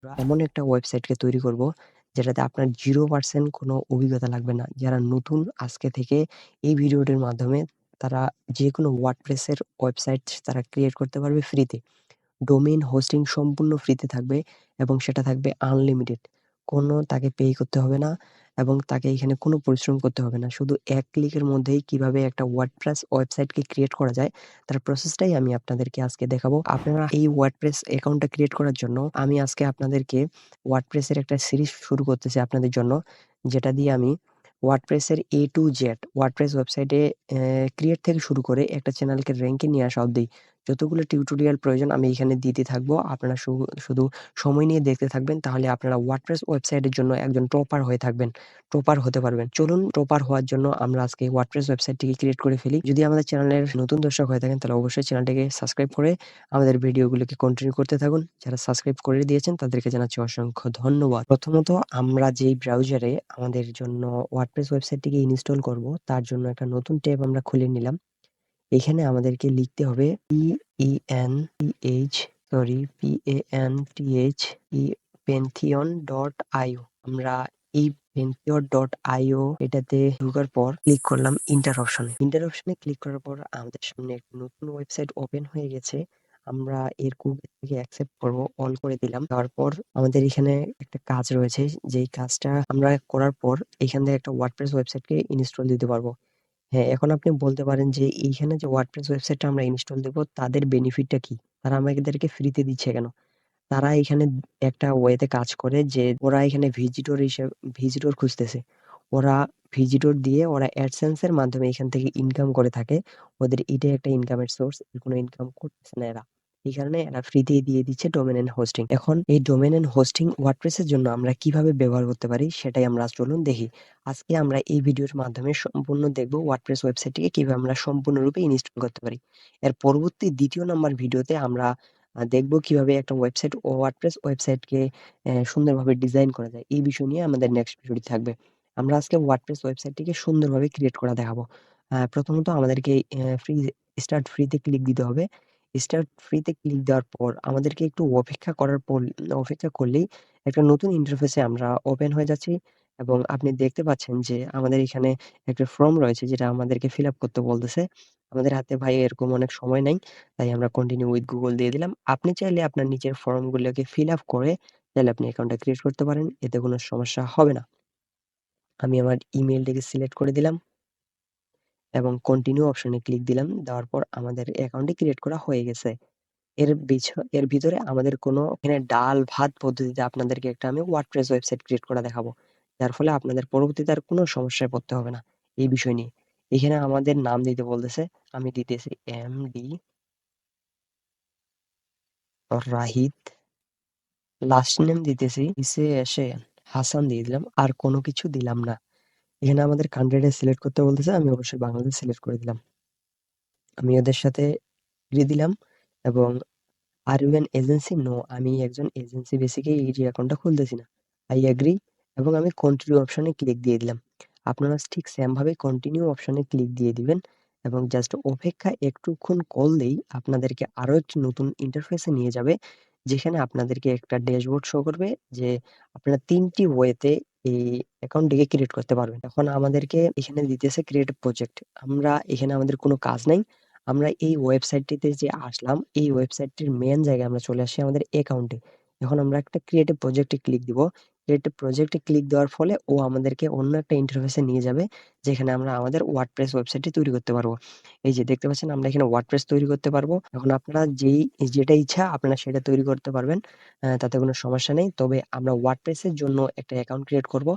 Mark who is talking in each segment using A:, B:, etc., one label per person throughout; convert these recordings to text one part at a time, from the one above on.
A: এমন একটা ওয়েবসাইটকে তৈরি করব যেটাতে আপনার 0% কোনো অভিজ্ঞতা লাগবে না। যারা নতুন আজকে থেকে এই ভিডিওটির মাধ্যমে তারা যেকোনো WordPress এর ওয়েবসাইট তারা ক্রিয়েট করতে পারবে ফ্রিতে। ডোমেইন হোস্টিং সম্পূর্ণ ফ্রিতে থাকবে এবং সেটা থাকবে আনলিমিটেড। কোনো তাকে পে করতে হবে না এবং তাকে এখানে কোনো পরিশ্রম করতে হবে না। শুধু এক ক্লিকের মধ্যেই কিভাবে একটা WordPress ওয়েবসাইটকে ক্রিয়েট করা যায় তার প্রসেসটাই আমি আপনাদেরকে আজকে দেখাবো। আপনারা এই WordPress অ্যাকাউন্টটা ক্রিয়েট করার জন্য আমি আজকে আপনাদেরকে WordPress এর একটা সিরিজ শুরু করতেছি আপনাদের জন্য। যেটা দিয়ে আমি WordPress এর A to Z WordPress ওয়েবসাইটে ক্রিয়েট থেকে শুরু করে একটা চ্যানেলকে র‍্যাংকে নিয়ে আসা অব্দি যতগুলো টিউটোরিয়াল প্রয়োজন আমি এখানে দিতে থাকবো। আপনারা শুধু সময় নিয়ে দেখতে থাকবেন। তাহলে আপনারা WordPress ওয়েবসাইটের জন্য একজন টপার হয়ে থাকবেন। টপার হতে পারবেন। চলুন টপার হওয়ার জন্য আমরা আজকে WordPress ওয়েবসাইটটিকে ক্রিয়েট করে ফেলি। যদি আমাদের চ্যানেলের নতুন দর্শক হয়ে থাকেন তাহলে অবশ্যই চ্যানেলটিকে সাবস্ক্রাইব করে আমাদের ভিডিওগুলোকে কন্টিনিউ করতে থাকুন। যারা সাবস্ক্রাইব করে দিয়েছেন তাদেরকে জানাচ্ছি অসংখ্য ধন্যবাদ। প্রথমত আমরা যেই ব্রাউজারে আমাদের জন্য WordPress ওয়েবসাইটটিকে ইনস্টল করব তার জন্য একটা নতুন ট্যাব আমরা খুলে নিলাম। এখানে আমাদেরকে লিখতে হবে pantheon.io। আমরা এই pantheon.io এটাতে ঢোকার পর ক্লিক করলাম ইন্টার অপশনে। ইন্টার অপশনে ক্লিক করার পর আমাদের সামনে একটা নতুন ওয়েবসাইট ওপেন হয়ে গেছে। আমরা এর কুকিজটাকে অ্যাকসেপ্ট করব, অল করে দিলাম। তারপর আমাদের এখানে একটা কাজ রয়েছে, যেই কাজটা আমরা করার পর এখান থেকে একটা WordPress ওয়েবসাইটকে ইনস্টল দিতে পারবো। হ্যাঁ, এখন আপনি বলতে পারেন যে এইখানে যে WordPress ওয়েবসাইটটা আমরা ইনস্টল দেব তাদের বেনিফিটটা কি? তারা আমাদেরকে ফ্রিতে দিচ্ছে কেন? তারা এখানে একটা ওয়েতে কাজ করে যে ওরা এখানে ভিজিটর খুঁজতেছে। ওরা ভিজিটর দিয়ে ওরা AdSense এর মাধ্যমে এখান থেকে ইনকাম করে থাকে। ওদের এটাই একটা ইনকামের সোর্স। এর কোনো ইনকাম করতেছে না এরা। এই কারণে এরা ফ্রিতেই দিয়ে দিচ্ছে ডোমেইন এন্ড হোস্টিং। এখন এই ডোমেইন এন্ড হোস্টিং WordPress এর জন্য আমরা কিভাবে ব্যবহার করতে পারি সেটাই আমরা চলুন দেখি। আজকে আমরা এই ভিডিওর মাধ্যমে সম্পূর্ণ দেখব WordPress ওয়েবসাইটটিকে কিভাবে আমরা সম্পূর্ণরূপে ইনস্টল করতে পারি। এর পরবর্তী ২য় নাম্বার ভিডিওতে আমরা দেখব কিভাবে একটা ওয়েবসাইট ও WordPress ওয়েবসাইটকে সুন্দরভাবে ডিজাইন করা যায়। এই বিষয় নিয়ে আমাদের নেক্সট ভিডিওটি থাকবে। আমরা আজকে WordPress ওয়েবসাইটটিকে সুন্দরভাবে ক্রিয়েট করা দেখাবো। প্রথমত আমাদেরকে স্টার্ট ফ্রিতে ক্লিক দিতে হবে। স্টার্ট ফ্রিতে ক্লিক দেওয়ার পর আমাদেরকে একটু অপেক্ষা করলেই একটা নতুন ইন্টারফেসে আমরা ওপেন হয়ে যাচ্ছি এবং আপনি দেখতে পাচ্ছেন যে আমাদের এখানে একটা ফর্ম রয়েছে যেটা আমাদেরকে ফিল আপ করতে বলতেছে। আমাদের হাতে ভাই এরকম অনেক সময় নাই। তাই আমরা কন্টিনিউ উইথ গুগল দিয়ে দিলাম। আপনি চাইলে আপনার নিজের ফর্মগুলোকে ফিল আপ করে চাইলে আপনি অ্যাকাউন্টটা ক্রিয়েট করতে পারেন। এতে কোনো সমস্যা হবে না। আমি আমার ইমেইলটাকে সিলেক্ট করে দিলাম এবং কন্টিনিউ অপশনে ক্লিক দিলাম। দেওয়ার পর আমাদের অ্যাকাউন্টটি ক্রিয়েট করা হয়ে গেছে। এর ভিতরে আমাদের কোনো এখানে ডাল ভাত পদ্ধতিতে আপনাদেরকে একটা আমি WordPress ওয়েবসাইট ক্রিয়েট করা দেখাবো। যার ফলে আপনাদের পরবর্তীতে আর কোনো সমস্যায় পড়তে হবে না এই বিষয় নিয়ে। এখানে আমাদের নাম দিতে বলতেছে। আমি দিতেছি এমডি রাহিদ। লাস্ট নেম দিতেছি নিচে এসে হাসান দিয়ে দিলাম। আর কোনো কিছু দিলাম না। এখানে আমাদের কান্ট্রিটা সিলেক্ট করতে বলতেছে। আমি অবশ্যই বাংলাদেশ সিলেক্ট করে দিলাম। আমি ওদের সাথে এগ্রি দিলাম এবং are you an agency? No, আমি একজন এজেন্সি বেসিকে এই অ্যাকাউন্টটা খুলতেছি না। আই এগ্রি এবং আমি কন্টিনিউ অপশনে ক্লিক দিয়ে দিলাম। আপনারা ঠিক সেম ভাবে কন্টিনিউ অপশনে ক্লিক দিয়ে দিবেন এবং জাস্ট অপেক্ষা একটুক্ষণ করলেই আপনাদেরকে আরো একটি নতুন ইন্টারফেসে নিয়ে যাবে। যেখানে আপনাদেরকে একটা ড্যাশবোর্ড শো করবে যে আপনারা ৩ টি ওয়েতে এই অ্যাকাউন্টটিকে ক্রিয়েট করতে পারবেন। এখন আমাদেরকে এখানে দিতেছে ক্রিয়েট a প্রজেক্ট। আমরা এখানে আমাদের কোনো কাজ নাই। আমরা এই ওয়েবসাইটটিতে যে আসলাম, এই ওয়েবসাইটটির মেইন জায়গায় আমরা চলে আসি আমাদের অ্যাকাউন্টে। এখন আমরা একটা ক্রিয়েট a প্রজেক্টে ক্লিক দিব। ক্রিয়েট a প্রজেক্টে ক্লিক দেওয়ার ফলে ও আমাদেরকে অন্য একটা ইন্টারফেসে নিয়ে যাবে, যেখানে আমরা আমাদের WordPress ওয়েবসাইটটি তৈরি করতে পারবো। এই যে দেখতে পাচ্ছেন আমরা এখানে WordPress তৈরি করতে পারবো। এখন আপনারা যেটা ইচ্ছা আপনারা সেটা তৈরি করতে পারবেন। তাতে কোনো সমস্যা নেই। তবে আমরা WordPress এর জন্য একটা অ্যাকাউন্ট ক্রিয়েট করব।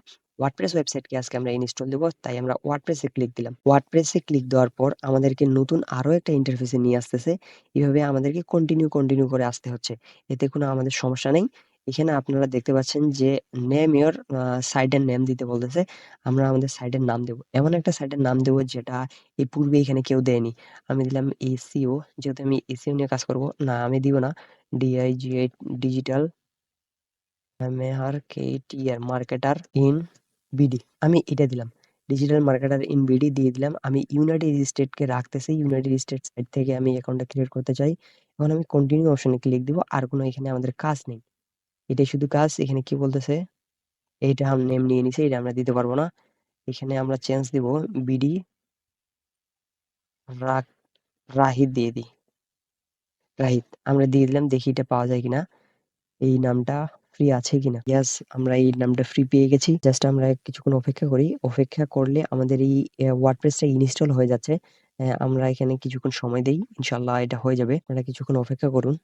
A: WordPress ওয়েবসাইটকে আজকে আমরা ইনস্টল দেব। তাই আমরা WordPress এ ক্লিক দিলাম। WordPress এ ক্লিক দেওয়ার পর আমাদেরকে নতুন আরো একটা ইন্টারফেসে নিয়ে আসতেছে। এভাবে আমাদেরকে কন্টিনিউ করে আসতে হচ্ছে। এতে কোনো আমাদের সমস্যা নেই। এখানে আপনারা দেখতে পাচ্ছেন যে নেম ইওর সাইটের নেম দিতে বলতেছে। আমরা আমাদের সাইটের নাম দেব। এমন একটা সাইটের নাম দেব যেটা এই পূর্বে এখানে কেউ দেয়নি। আমি দিলাম এসইও, যেহেতু আমি এসইও নিয়ে কাজ করব। না, আমি দিব না। ডিআইজিআই ডিজিটাল মার্কেটার ইন বিডি। আমি এটা দিলাম। ডিজিটাল মার্কেটার ইন বিডি দিয়ে দিলাম। আমি ইউনাইটেড স্টেটকে রাখতেছি। ইউনাইটেড স্টেট সাইট থেকে আমি অ্যাকাউন্টটা ক্রিয়েট করতে চাই। এখন আমি কন্টিনিউ অপশনে ক্লিক দিব। আর কোনো এখানে আমাদের কাজ নেই। এটাই শুধু কাজ। এখানে কি বলতেছে, এইটা নেম নিয়ে নিছে, এটা আমরা দিতে পারবো না। এখানে আমরা চেঞ্জ দিব, বিডি রাহিদ দিয়ে দিই। রাহিদ আমরা দিয়ে দিলাম, দেখি এটা পাওয়া যায় কিনা, এই নামটা ফ্রি আছে কিনা। ইয়াস, আমরা এই নামটা ফ্রি পেয়ে গেছি। জাস্ট আমরা কিছুক্ষণ অপেক্ষা করি। অপেক্ষা করলে আমাদের এই ওয়ার্ডপ্রেসটা ইনস্টল হয়ে যাচ্ছে। আমরা এখানে কিছুক্ষণ সময় দেই, ইনশাল্লাহ এটা হয়ে যাবে। আপনারা কিছুক্ষণ অপেক্ষা করুন,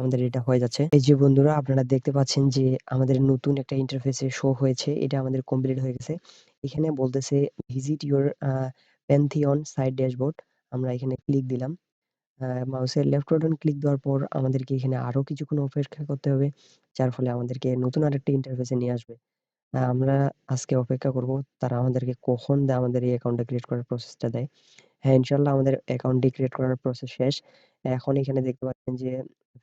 A: আমাদের এটা হয়ে যাচ্ছে। এই যে বন্ধুরা, আপনারা দেখতে পাচ্ছেন যে আমাদের নতুন একটা ইন্টারফেসে শো হয়েছে, এটা আমাদের কমপ্লিট হয়ে গেছে। এখানে বলতেছে visit your Pantheon site dashboard. আমরা এখানে ক্লিক দিলাম। মাউসের লেফট বাটন ক্লিক দেওয়ার পর আমাদেরকে এখানে আরো কিছুক্ষণ অপেক্ষা করতে হবে, যার ফলে আমাদেরকে নতুন আরেকটা ইন্টারফেসে নিয়ে আসবে। আমরা আজকে অপেক্ষা করব তারা আমাদেরকে কখন আমাদের এই অ্যাকাউন্টটা ক্রিয়েট করার প্রসেসটা দেয়। হ্যাঁ, ইনশাআল্লাহ আমাদের অ্যাকাউন্টটি ক্রিয়েট করার প্রসেস শেষ। এখন এখানে দেখতে পাচ্ছেন যে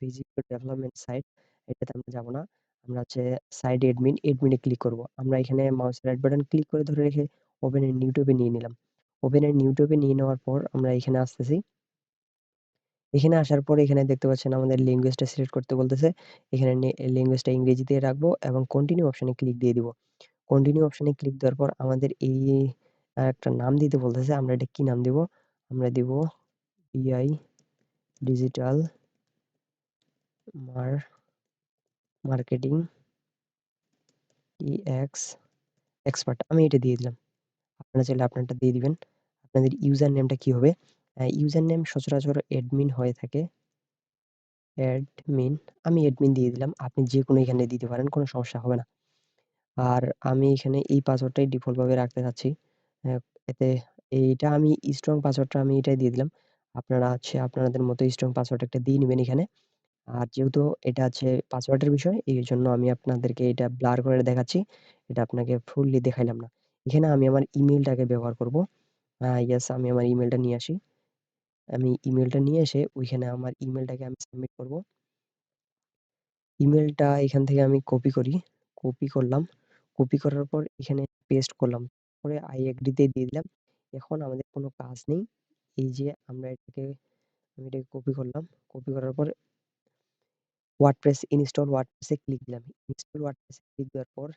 A: ভিজিট ডেভেলপমেন্ট সাইট, এটাতে আমরা যাব না। আমরা হচ্ছে সাইট এডমিনে ক্লিক করব। আমরা এখানে মাউসের রাইট বাটন ক্লিক করে ধরে রেখে ওপেন এ নিউ ট্যাবে নিয়ে নিলাম। ওপেন এ নিউ ট্যাবে নিয়ে নেওয়ার পর আমরা এখানে আসতেছি। এখানে আসার পরে এখানে দেখতে পাচ্ছেন আমাদের ল্যাঙ্গুয়েজটা সিলেক্ট করতে বলতেছে। এখানে ল্যাঙ্গুয়েজটা ইংরেজিতে রাখবো এবং কন্টিনিউ অপশনে ক্লিক দিয়ে দিব। কন্টিনিউ অপশনে ক্লিক দেওয়ার পর আমাদের এই একটা নাম দিতে বলতেছে। আমরা এটা কি নাম দিব? আমরা দিব বিআই ডিজিটাল মার মার্কেটিং ইএক্স এক্সপার্ট। আমি এটা দিয়ে দিলাম। আপনারা চাইলে আপনারটা দিয়ে দিবেন। আপনাদের ইউজার নেমটা কি হবে? ইউজার নেম সচরাচর অ্যাডমিন হয়ে থাকে। অ্যাডমিন, আমি অ্যাডমিন দিয়ে দিলাম। আপনি যেকোনো এখানে দিতে পারেন, কোনো সমস্যা হবে না। আর আমি এখানে এই পাসওয়ার্ডটাই ডিফল্ট ভাবে রাখতে চাচ্ছি। অ্যা এতে এইটা আমি স্ট্রং পাসওয়ার্ডটা আমি এটাই দিয়ে দিলাম। আপনারা হচ্ছে আপনাদের মতো স্ট্রং পাসওয়ার্ড একটা দিয়ে নিবেন এখানে। আর যেহেতু এটা হচ্ছে পাসওয়ার্ডের বিষয়, এইজন্য আমি আপনাদেরকে এটা ব্লার করে দেখাচ্ছি। এটা আপনাকে ফুললি দেখাইলাম না। এখানে আমি আমার ইমেইলটাকে ব্যবহার করব। ইয়েস, আমি আমার ইমেইলটা নিয়ে আসি। আমি ইমেইলটা নিয়ে এসে ওইখানে আমার ইমেইলটাকে আমি সাবমিট করব। ইমেইলটা এখান থেকে আমি কপি করি। কপি করলাম। কপি করার পর এখানে পেস্ট করলাম। পরে আই এগ্রি তে দিয়ে দিলাম। এখন আমাদের কোনো কাজ নেই। এই যে আমি এটাকে কপি করলাম। কপি করার পর ইনস্টল ওয়ার্ডপ্রেস এ ক্লিক দিলাম। ইনস্টল ওয়ার্ডপ্রেস এ ক্লিক দেওয়ার পর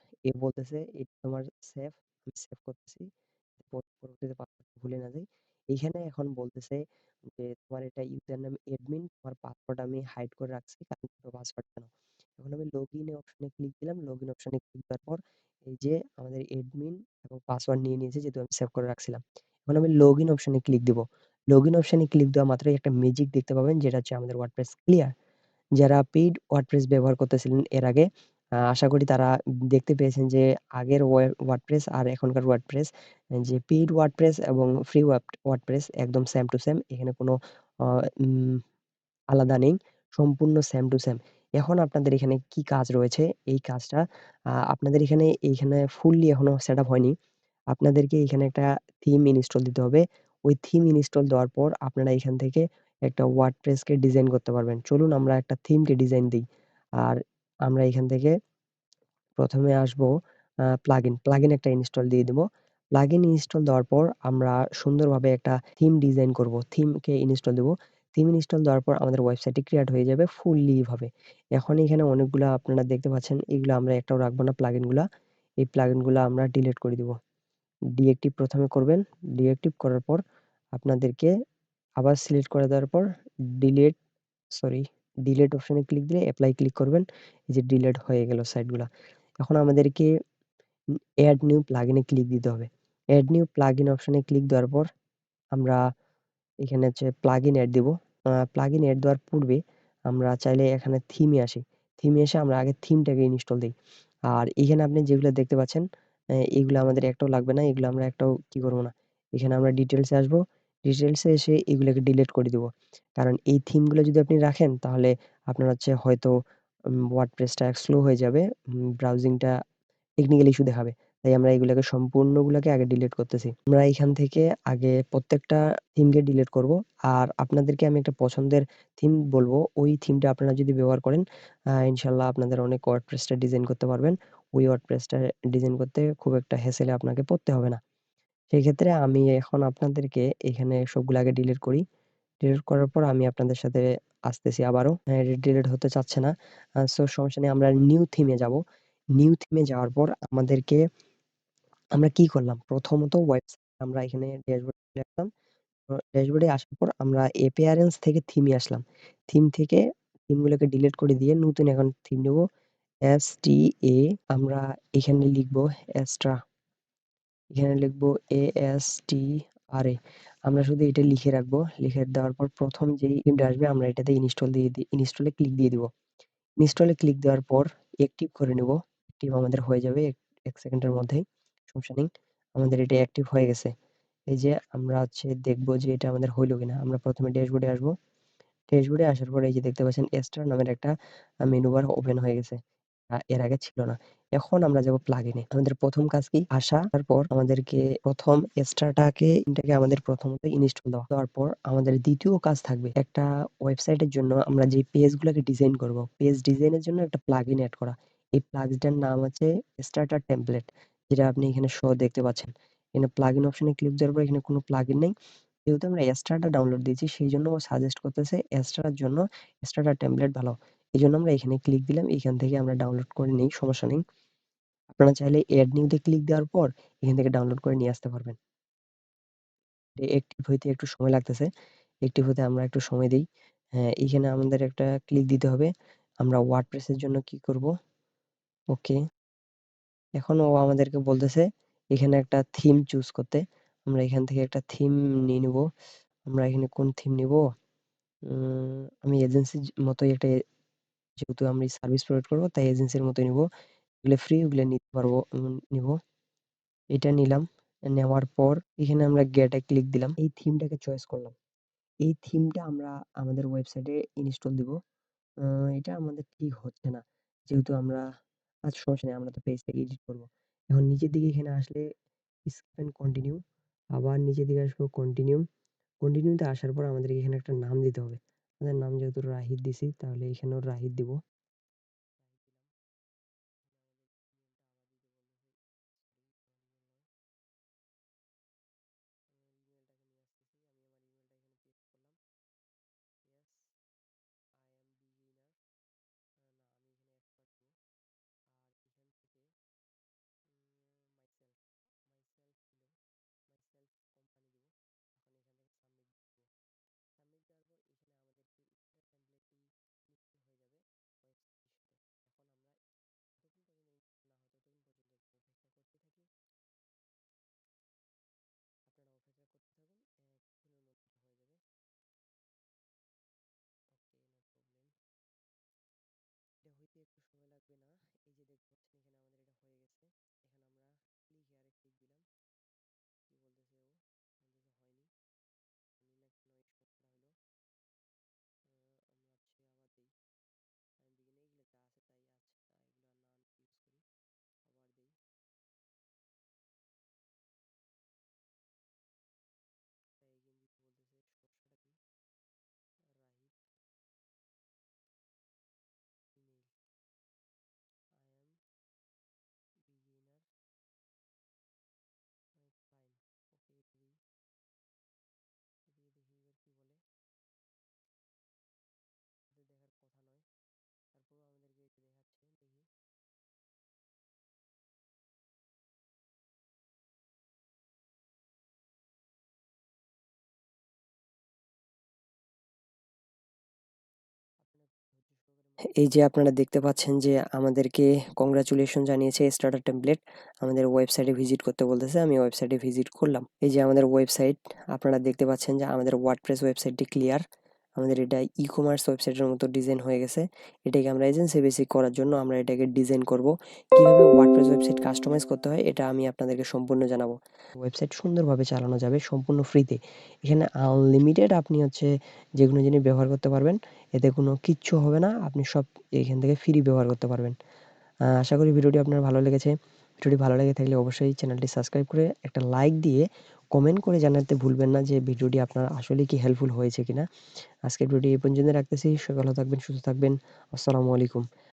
A: বলতেছে এটা তোমার সেভ। আমি সেভ করতেছি। পরবর্তীতে পাসওয়ার্ড ভুলে না যাই। এইখানে এখন বলতেছে যে তোমার এটা ইউজার নাম অ্যাডমিন, তোমার পাসওয়ার্ড আমি হাইড করে রাখছি, কারণ দুটো পাসওয়ার্ড কেন। এখন আমি লগইন এ অপশনে ক্লিক দিলাম। লগইন অপশনে ক্লিক দেওয়ার পর এই যে আমাদের অ্যাডমিন এবং পাসওয়ার্ড নিয়ে নিয়েছে, যেহেতু আমি সেভ করে রাখছিলাম। এখন আমি লগইন অপশনে ক্লিক দিব। লগইন অপশনে ক্লিক দেওয়া মাত্রই একটা ম্যাজিক দেখতে পাবেন, যেটা হচ্ছে আমাদের ওয়ার্ডপ্রেস ক্লিয়ার। যারা পেইড ওয়ার্ডপ্রেস ব্যবহার করতেছিলেন এর আগে, আশা করি তারা দেখতে পেয়েছেন যে আগের ওয়ার্ডপ্রেস আর এখনকার ওয়ার্ডপ্রেস, যে পেইড ওয়ার্ডপ্রেস এবং ফ্রি ওয়ার্ডপ্রেস একদম সেম টু সেম। এখানে কোনো আ উম আলাদা নেই। সম্পূর্ণ সেম টু সেম। এখন আপনাদের এখানে কি কাজ রয়েছে? এই কাজটা আপনাদের এইখানে ফুললি এখনো সেটআপ হয়নি। আপনাদেরকে এখানে একটা থিম ইনস্টল দিতে হবে। ওই থিম ইনস্টল দেওয়ার পর আপনারা এখান থেকে একটা ওয়ার্ডপ্রেসকে ডিজাইন করতে পারবেন। চলুন আমরা একটা থিমকে ডিজাইন দেই। আর আমরা এখান থেকে ১ম এ আসবো প্লাগইন। প্লাগইন একটা ইনস্টল দিয়ে দিব। প্লাগইন ইনস্টল দেওয়ার পর আমরা সুন্দরভাবে একটা থিম ডিজাইন করব। থিমকে ইনস্টল দেব। থিম ইনস্টল দেওয়ার পর আমাদের ওয়েবসাইটটি ক্রিয়েট হয়ে যাবে ফুললি ভাবে। এখন এখানে অনেকগুলা আপনারা দেখতে পাচ্ছেন। এগুলা আমরা একটাও রাখবো না প্লাগইনগুলা। এই প্লাগইনগুলা আমরা ডিলিট করে দিব। ডিএক্টিভ ১ম এ করবেন। ডিএক্টিভ করার পর আপনাদেরকে আবার সিলেক্ট করে দেওয়ার পর ডিলিট সরি ডিলিট অপশনে ক্লিক দিয়ে এপ্লাই ক্লিক করবেন। এই যে ডিলিট হয়ে গেল সাইটগুলা। এখন আমাদেরকে এড নিউ প্লাগইন এ ক্লিক দিতে হবে। এড নিউ প্লাগইন অপশনে ক্লিক দেওয়ার পর আমরা এখানে হচ্ছে প্লাগইন এড দিব। প্লাগইন এড দেওয়ার পূর্বে আমরা চাইলে এখানে থিমে আসি। থিমে এসে আমরা আগে থিমটাকে ইনস্টল দেই। আর এখানে আপনি যেগুলা দেখতে পাচ্ছেন, এগুলা আমাদের একটাও লাগবে না। এগুলো আমরা একটাও কি করব না। এখানে আমরা ডিটেইলস এ আসবো। ডিটেইলস এ এসে এগুলাকে ডিলিট করে দিব। কারণ এই থিমগুলো যদি আপনি রাখেন তাহলে আপনার হচ্ছে হয়তো ওয়ার্ডপ্রেসটা স্লো হয়ে যাবে। ব্রাউজিংটা টেকনিক্যাল ইস্যু দেখাবে। তাই আমরা এগুলাকে সম্পূর্ণগুলাকে আগে ডিলিট করতেছি। আমরা এখান থেকে আগে প্রত্যেকটা থিমকে ডিলিট করব। আর আপনাদেরকে আমি একটা পছন্দের থিম বলব। ওই থিমটা আপনারা যদি ব্যবহার করেন, ইনশাআল্লাহ আপনাদের অনেক ওয়ার্ডপ্রেসটা ডিজাইন করতে পারবেন। ওই ওয়ার্ডপ্রেসটা ডিজাইন করতে খুব একটা হ্যাসেলে আপনাকে পড়তে হবে না। সেক্ষেত্রে আমি এখন আপনাদেরকে এখানে সবগুলো আগে ডিলিট করি। ডিলিট করার পর আমি আপনাদের সাথে আসতেছি আবারও। হ্যাঁ, এটা ডিলিট হতে চাচ্ছে না। সো সমস্যা নেই, আমরা নিউ থিমে যাবো। নিউ থিমে যাওয়ার পর আমরা কি করলাম? প্রথমত ওয়েবসাইট আমরা এখানে ড্যাশবোর্ডে চলে আসলাম। ড্যাশবোর্ডে আসার পর আমরা অ্যাপিয়ারেন্স থেকে থিমে আসলাম। থিম থেকে থিমগুলোকে ডিলিট করে দিয়ে নতুন এখন থিম নেব। STA আমরা এখানে লিখবো এক্সট্রা। এখানে লিখবো ASTRA। আমরা শুধু এটা লিখে রাখবো। লিখে দেওয়ার পর প্রথম যেই থিমটা আসবে আমরা এটাতে ইনস্টলে ক্লিক দিয়ে দিব। ইনস্টলে ক্লিক দেওয়ার পর অ্যাক্টিভ করে নেব। অ্যাক্টিভ আমাদের হয়ে যাবে ১ সেকেন্ডের মধ্যেই। সমস্যা নেই। আমাদের এটা অ্যাক্টিভ হয়ে গেছে। এই যে আমরা দেখবো যে এটা আমাদের হইল কিনা। আমরা প্রথমে ড্যাশবোর্ডে আসবো। ড্যাশবোর্ডে আসার পরে এই যে দেখতে পাচ্ছেন স্টার নামের একটা মেনু বার ওপেন হয়ে গেছে। এর আগে ছিল না। এখন আমরা যাব প্লাগইনে। আমাদের প্রথম কাজ কি? আসা, তারপর আমাদেরকে প্রথম এটাকে আমাদের প্রথমত ইনস্টল দেওয়ার পর আমাদের দ্বিতীয় কাজ থাকবে একটা ওয়েবসাইটের জন্য আমরা যে পেজগুলোকে ডিজাইন করব, পেজ ডিজাইনের জন্য একটা প্লাগইন এড করা। এই প্লাগইনটার নাম হচ্ছে স্টার্টার টেমপ্লেট, যেটা আপনি এখানে দেখতে পাচ্ছেন। এখানে প্লাগইন অপশনে ক্লিক দেওয়ার পর এখানে কোনো প্লাগইন নেই। যেহেতু আমরা স্টারটা ডাউনলোড দিয়েছি সেইজন্য ও সাজেস্ট করতেছে স্টারের জন্য স্টার্টার টেমপ্লেট ভালো। এজন্য আমরা এখানে ক্লিক দিলাম। এখান থেকে আমরা ডাউনলোড করে নেই, সমস্যা নেই। আপনারা চাইলে এড নিউ তে ক্লিক দেওয়ার পর এখান থেকে ডাউনলোড করে নিয়ে আসতে পারবেন। অ্যাক্টিভ হইতে একটু সময় লাগতেছে। অ্যাক্টিভ হতে আমরা একটু সময় দেই। হ্যাঁ, এখানে আমাদের একটা ক্লিক দিতে হবে। আমরা WordPress এর জন্য কি করব? ওকে। এখন ও আমাদেরকে বলতেছে এখানে একটা থিম চুজ করতে। আমরা এখান থেকে একটা থিম নিয়ে নিব। আমরা এখানে কোন থিম নিব? আমি এজেন্সির মতোই একটা, যেহেতু আমি সার্ভিস প্রোভাইড করব তাই এজেন্সির মতোই নিব। এগুলো ফ্রি, ওগুলো নিতে পারবো, নিব। এটা নিলাম। নেওয়ার পর এখানে আমরা গেট এ ক্লিক দিলাম। এই থিমটাকে চয়েস করলাম। এই থিমটা আমরা আমাদের ওয়েবসাইটে ইনস্টল দিব। আ এটা আমাদের ঠিক হচ্ছে না। যেহেতু আমরা, আচ্ছা সমস্যা নেই, আমরা তো পেজটা এডিট করব। এখন নিচের দিকে এখানে আসলে স্কিপ অ্যান্ড কন্টিনিউ, আবার নিচের দিকে আসবো কন্টিনিউ। কন্টিনিউতে আসার পর আমাদেরকে এখানে একটা নাম দিতে হবে। আমাদের নাম যেহেতু রাহিদ দিছি তাহলে এখানেও রাহিদ দিব। এটা হইতে একটু সময় লাগবে না। এই যে দেখতে পাচ্ছেন এখানে আমাদের এটা হয়ে গেছে। এখন আমরা ক্লিক হিয়ারে ক্লিক দিলাম। কি বলতেছে ও? বলতেছে হয়নি। জানি না কেন এই সমস্যাটা হলো। আমরা আবার দেই। আমি বিগিনে এগুলো যা আছে তাই আছে। এগুলো না ইউজ করি। আবার দেই। এগেইন দিতে বলতেছে। সমস্যাটা কি? Rahid email. I am beginner fine. Okay, এটা দিই। এদিকে দেখি এবার কি বলে। এটা দেখার কথা নয়। তারপরেও আমাদেরকে এটা দেখাচ্ছে। দেখি। এই যে আপনারা দেখতে পাচ্ছেন যে আমাদেরকে কংগ্রাচুলেশন জানিয়েছে স্টার্টার টেমপ্লেট। আমাদের ওয়েবসাইটে ভিজিট করতে বলতেছে। আমি ওয়েবসাইটে ভিজিট করলাম। এই যে আমাদের ওয়েবসাইট, আপনারা দেখতে পাচ্ছেন যে আমাদের ওয়ার্ডপ্রেস ওয়েবসাইটটি ক্লিয়ার। আমাদের এটা ই-কমার্স ওয়েবসাইটের মতো ডিজাইন হয়ে গেছে। এটাকে আমরা এজেন্সি বেসিক করার জন্য আমরা এটাকে ডিজাইন করব। কিভাবে ওয়ার্ডপ্রেস ওয়েবসাইট কাস্টমাইজ করতে হয় এটা আমি আপনাদেরকে সম্পূর্ণ জানাবো। ওয়েবসাইট সুন্দরভাবে চালানো যাবে সম্পূর্ণ ফ্রিতে। এখানে আনলিমিটেড আপনি যেকোনো জিনিস ব্যবহার করতে পারবেন। এতে কোনো কিচ্ছু হবে না। আপনি সব এখান থেকে ফ্রি ব্যবহার করতে পারবেন। আশা করি ভিডিওটি আপনার ভালো লেগেছে। ভিডিওটি ভালো লেগে থাকলে অবশ্যই চ্যানেলটি সাবস্ক্রাইব করে একটা লাইক দিয়ে কমেন্ট করে জানাতে ভুলবেন না যে ভিডিওটি আপনার আসলেই কি হেল্পফুল হয়েছে কিনা। আজকের ভিডিওটি এই পর্যন্ত রাখতেছি। সবাই ভালো থাকবেন, সুস্থ থাকবেন। আসসালামু আলাইকুম।